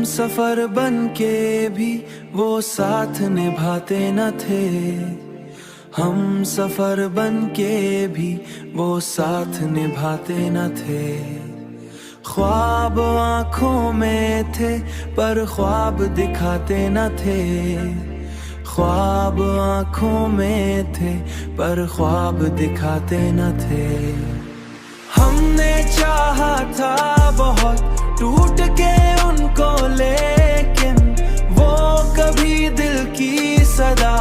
सफर बन के भी वो साथ निभाते न थे। हम सफर बन के भी वो साथ निभाते न थे। ख्वाब आँखों में थे पर ख्वाब दिखाते न थे। ख्वाब आँखों में थे पर ख्वाब दिखाते न थे। हमने चाहा था बहुत टूट के उनको, लेकिन वो कभी दिल की सदा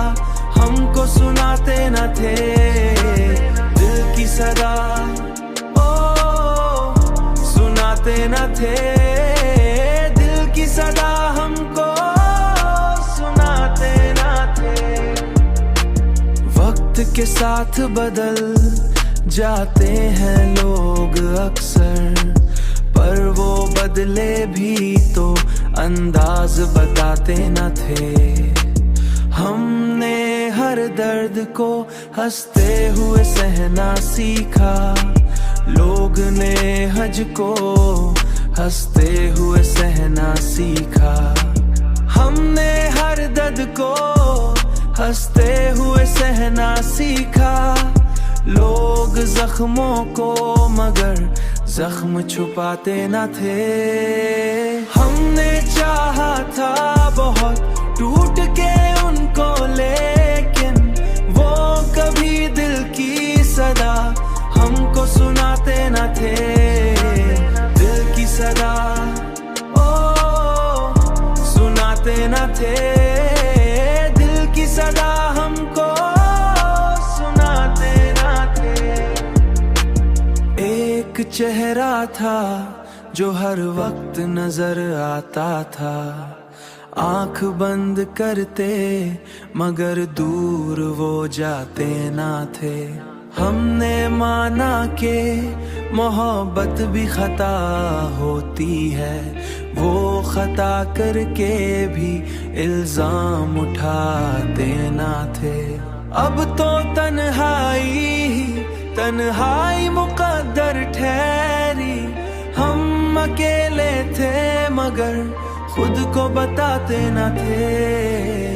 हमको सुनाते न थे। दिल की सदा ओ सुनाते न थे। दिल की सदा हमको सुनाते न थे। वक्त के साथ बदल जाते हैं लोग अक्सर, पर वो बदले भी तो अंदाज बताते न थे। हमने हर दर्द को हंसते हुए सहना सीखा। लोग ने हज को हंसते हुए सहना सीखा। हमने हर दर्द को हंसते हुए सहना सीखा। लोग जख्मों को मगर जख्म छुपाते न थे। हमने चाहा था बहुत टूट के उनको, लेकिन वो कभी दिल की सदा हमको सुनाते न थे। दिल की सदा ओ सुनाते न थे। दिल की सदा हमको सुनाते न थे। एक चेहरा था जो हर वक्त नजर आता था। आंख बंद करते मगर दूर वो जाते ना थे। हमने माना के मोहब्बत भी खता होती है। वो खता करके भी इल्जाम उठाते ना थे। अब तो तन्हाई मुकद्दर ठहरी। हम अकेले थे मगर खुद को बताते न थे।